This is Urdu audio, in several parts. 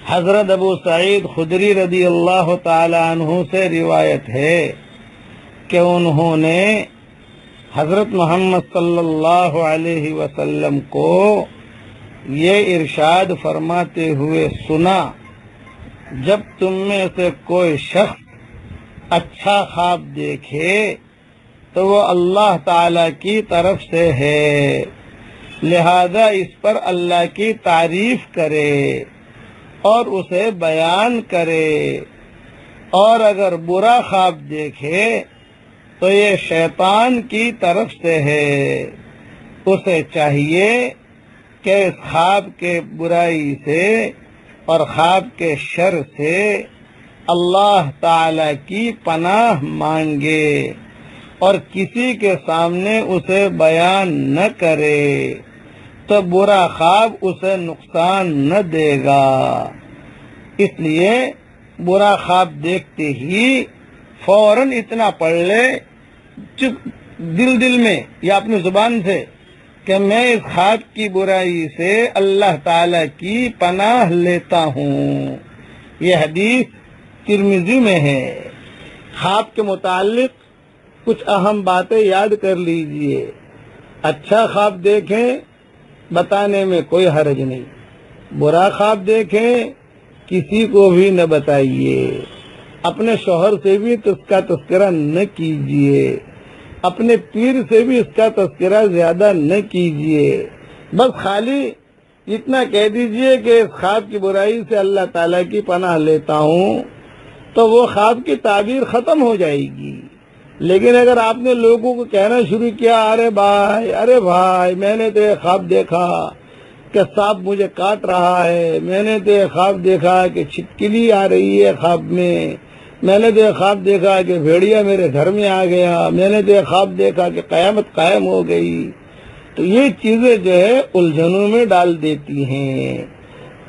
حضرت ابو سعید خدری رضی اللہ تعالی عنہ سے روایت ہے کہ انہوں نے حضرت محمد صلی اللہ علیہ وسلم کو یہ ارشاد فرماتے ہوئے سنا، جب تم میں سے کوئی شخص اچھا خواب دیکھے تو وہ اللہ تعالی کی طرف سے ہے، لہذا اس پر اللہ کی تعریف کرے اور اسے بیان کرے، اور اگر برا خواب دیکھے تو یہ شیطان کی طرف سے ہے، اسے چاہیے کہ اس خواب کے برائی سے اور خواب کے شر سے اللہ تعالی کی پناہ مانگے اور کسی کے سامنے اسے بیان نہ کرے، تو برا خواب اسے نقصان نہ دے گا۔ اس لیے برا خواب دیکھتے ہی فوراً اتنا پڑھ لے دل میں یا اپنی زبان سے کہ میں اس خواب کی برائی سے اللہ تعالی کی پناہ لیتا ہوں۔ یہ حدیث ترمذی میں ہے۔ خواب کے متعلق کچھ اہم باتیں یاد کر لیجئے۔ اچھا خواب دیکھیں، بتانے میں کوئی حرج نہیں۔ برا خواب دیکھیں، کسی کو بھی نہ بتائیے۔ اپنے شوہر سے بھی اس کا تذکرہ نہ کیجئے، اپنے پیر سے بھی اس کا تذکرہ زیادہ نہ کیجئے، بس خالی اتنا کہہ دیجئے کہ اس خواب کی برائی سے اللہ تعالیٰ کی پناہ لیتا ہوں، تو وہ خواب کی تعبیر ختم ہو جائے گی۔ لیکن اگر آپ نے لوگوں کو کہنا شروع کیا، ارے بھائی میں نے تو یہ خواب دیکھا کہ سانپ مجھے کاٹ رہا ہے، میں نے تو یہ خواب دیکھا کہ چھپکلی آ رہی ہے خواب میں نے تو یہ خواب دیکھا کہ بھیڑیا میرے گھر میں آ گیا، میں نے تو یہ خواب دیکھا کہ قیامت قائم ہو گئی، تو یہ چیزیں جو ہے الجھنوں میں ڈال دیتی ہیں۔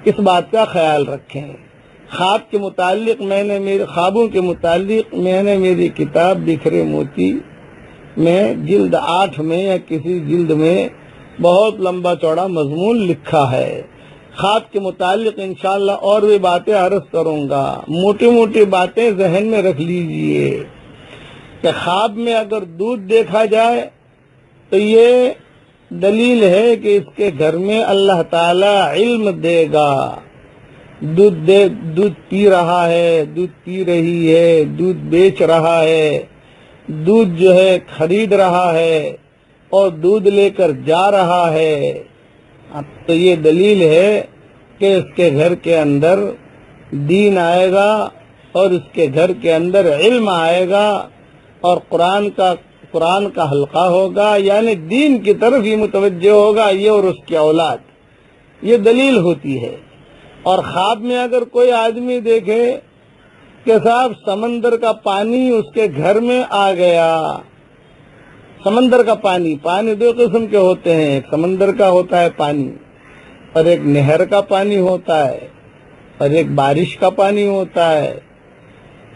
اس بات کا خیال رکھیں۔ خواب کے متعلق خوابوں کے متعلق میں نے میری کتاب بکھرے موتی میں جلد 8 میں یا کسی جلد میں بہت لمبا چوڑا مضمون لکھا ہے۔ خواب کے متعلق انشاءاللہ اور بھی باتیں عرض کروں گا۔ موٹی موٹی باتیں ذہن میں رکھ لیجئے کہ خواب میں اگر دودھ دیکھا جائے تو یہ دلیل ہے کہ اس کے گھر میں اللہ تعالی علم دے گا۔ دودھ پی رہا ہے، دودھ پی رہی ہے، دودھ بیچ رہا ہے، دودھ جو ہے خرید رہا ہے اور دودھ لے کر جا رہا ہے، تو یہ دلیل ہے کہ اس کے گھر کے اندر دین آئے گا اور اس کے گھر کے اندر علم آئے گا اور قرآن کا حلقہ ہوگا، یعنی دین کی طرف ہی متوجہ ہوگا یہ اور اس کی اولاد۔ یہ دلیل ہوتی ہے۔ اور خواب میں اگر کوئی آدمی دیکھے کہ صاحب سمندر کا پانی اس کے گھر میں آ گیا، سمندر کا پانی 2 قسم کے ہوتے ہیں، ایک سمندر کا ہوتا ہے پانی اور ایک نہر کا پانی ہوتا ہے اور ایک بارش کا پانی ہوتا ہے،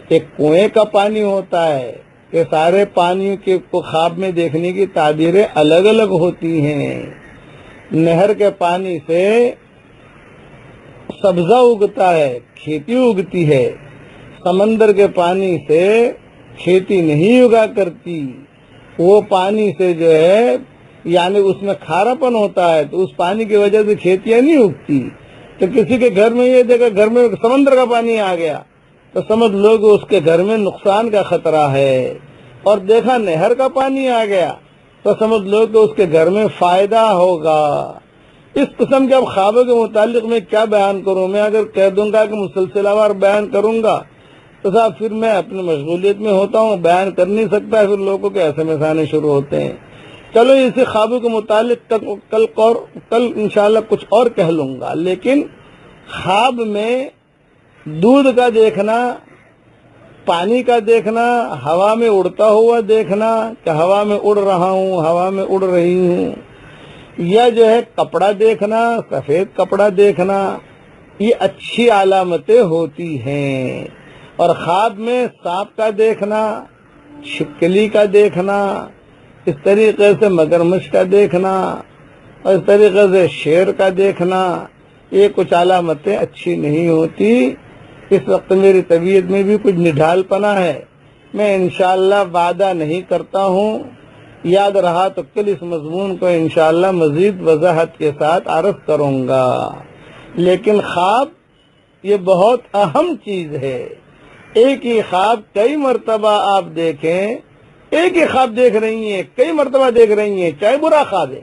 ایک کنویں کا پانی ہوتا ہے۔ یہ سارے پانیوں کے خواب میں دیکھنے کی تعبیریں الگ الگ ہوتی ہیں۔ نہر کے پانی سے سبزہ اگتا ہے، کھیتی اگتی ہے، سمندر کے پانی سے کھیتی نہیں اگا کرتی۔ وہ پانی سے جو ہے یعنی اس میں کھارا پن ہوتا ہے، تو اس پانی کی وجہ سے کھیتیاں نہیں اگتی۔ تو کسی کے گھر میں یہ دیکھا گھر میں سمندر کا پانی آ گیا تو سمجھ لو کہ اس کے گھر میں نقصان کا خطرہ ہے، اور دیکھا نہر کا پانی آ گیا تو سمجھ لو کہ اس کے گھر میں فائدہ ہوگا۔ اس قسم کے اب خوابوں کے متعلق میں کیا بیان کروں؟ میں اگر کہہ دوں گا کہ مسلسلہ وار بیان کروں گا تو صاحب پھر میں اپنی مشغولیت میں ہوتا ہوں، بیان کر نہیں سکتا، پھر لوگوں کے SMS آنے شروع ہوتے ہیں۔ چلو اسی خوابوں کے متعلق کل انشاءاللہ کچھ اور کہہ لوں گا۔ لیکن خواب میں دودھ کا دیکھنا، پانی کا دیکھنا، ہوا میں اڑتا ہوا دیکھنا کہ ہوا میں اڑ رہا ہوں، ہوا میں اڑ رہی ہوں، یا جو ہے کپڑا دیکھنا، سفید کپڑا دیکھنا، یہ اچھی علامتیں ہوتی ہیں۔ اور خواب میں سانپ کا دیکھنا، چھپکلی کا دیکھنا، اس طریقے سے مگرمچھ کا دیکھنا اور اس طریقے سے شیر کا دیکھنا، یہ کچھ علامتیں اچھی نہیں ہوتی. اس وقت میری طبیعت میں بھی کچھ نڈھال پنا ہے. میں انشاءاللہ وعدہ نہیں کرتا ہوں، یاد رہا تو کل اس مضمون کو انشاءاللہ مزید وضاحت کے ساتھ عرض کروں گا. لیکن خواب یہ بہت اہم چیز ہے. ایک ہی خواب کئی مرتبہ آپ دیکھیں، ایک ہی خواب دیکھ رہی ہیں، کئی مرتبہ دیکھ رہی ہیں، چاہے برا خواب ہے،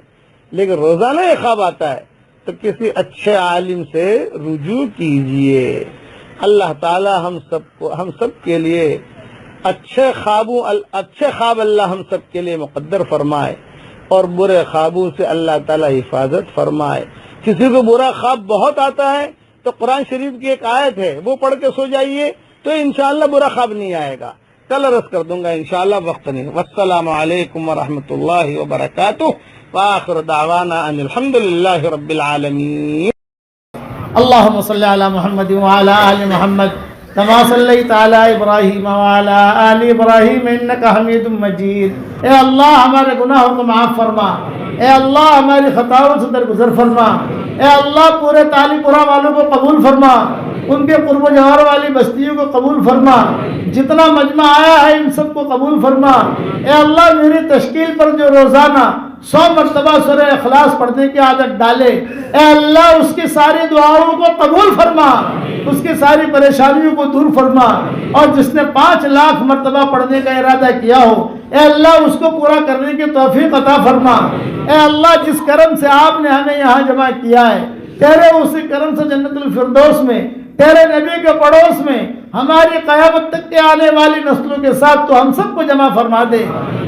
لیکن روزانہ یہ خواب آتا ہے تو کسی اچھے عالم سے رجوع کیجئے. اللہ تعالی ہم سب کے لیے اچھے خواب اللہ ہم سب کے لیے مقدر فرمائے اور برے خوابوں سے اللہ تعالی حفاظت فرمائے. کسی کو برا خواب بہت آتا ہے تو قرآن شریف کی ایک آیت ہے وہ پڑھ کے سو جائیے تو انشاءاللہ برا خواب نہیں آئے گا. کل عرض کر دوں گا انشاءاللہ، وقت نہیں. والسلام علیکم ورحمۃ اللہ وبرکاتہ. وآخر دعوانا ان الحمدللہ رب العالمین. اللهم صل على محمد وعلى آل محمد كما صليت على ابراہیم وعلى آل ابراہیم انك حمید مجید. اے اللہ ہمارے گناہوں کو معاف فرما، اے اللہ ہماری خطاؤں سے درگزر فرما، اے اللہ پورے تالی پورا والوں کو قبول فرما، ان کے قرب و جوار والی بستیوں کو قبول فرما، جتنا مجمع آیا ہے ان سب کو قبول فرما. اے اللہ میری تشکیل پر جو روزانہ 100 مرتبہ سورہ اخلاص پڑھنے کی عادت ڈالے، اے اللہ اس کی ساری دعاؤں کو قبول فرما، اس کی ساری پریشانیوں کو دور فرما. اور جس نے 5 لاکھ مرتبہ پڑھنے کا ارادہ کیا ہو، اے اللہ اس کو پورا کرنے کی توفیق عطا فرما. اے اللہ جس کرم سے آپ نے ہمیں یہاں جمع کیا ہے، تیرے اسی کرم سے جنت الفردوس میں، تیرے نبی کے پڑوس میں، ہماری قیامت تک کے آنے والی نسلوں کے ساتھ تو ہم سب کو جمع فرما دے.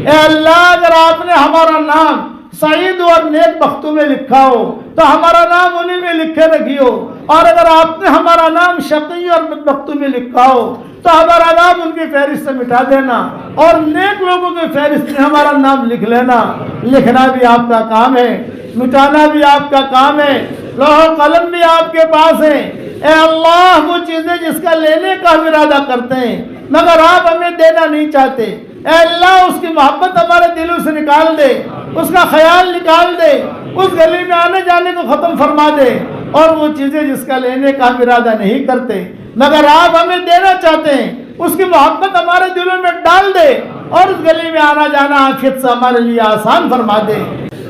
اے اللہ اگر آپ نے ہمارا نام سعید اور نیک بختوں میں لکھا ہو تو ہمارا نام انہی میں لکھے رکھیو، اور اگر آپ نے ہمارا نام شقی اور بدبختوں میں لکھا ہو تو ہمارا نام ان کی فہرست سے مٹا دینا اور نیک لوگوں کی فہرست میں ہمارا نام لکھ لینا. لکھنا بھی آپ کا کام ہے، مٹانا بھی آپ کا کام ہے، لوح و قلم بھی آپ کے پاس ہے. اے اللہ وہ چیزیں جس کا لینے کا ہم ارادہ کرتے ہیں مگر آپ ہمیں دینا نہیں چاہتے، اے اللہ اس کی محبت ہمارے دلوں سے نکال دے، اس کا خیال نکال دے، اس گلی میں آنے جانے کو ختم فرما دے. اور وہ چیزیں جس کا لینے کا ہم ارادہ نہیں کرتے مگر آپ ہمیں دینا چاہتے ہیں، اس کی محبت ہمارے دلوں میں ڈال دے اور اس گلی میں آنا جانا عافیت سے ہمارے لیے آسان فرما دے.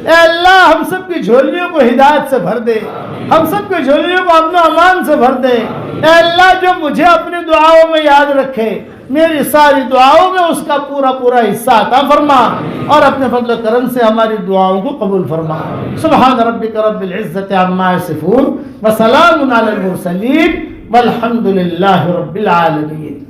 اے اللہ ہم سب کی جھولیوں کو ہدایت سے بھر دے، ہم سب کی جھولیوں کو امن و امان سے بھر دے. اے اللہ جو مجھے اپنی دعاؤں میں یاد رکھے میری ساری دعاؤں میں اس کا پورا حصہ عطا فرما اور اپنے فضل و کرم سے ہماری دعاؤں کو قبول فرما. سبحان ربک رب العزت عما یصفون وسلام علی المرسلین والحمد للہ رب العالمین.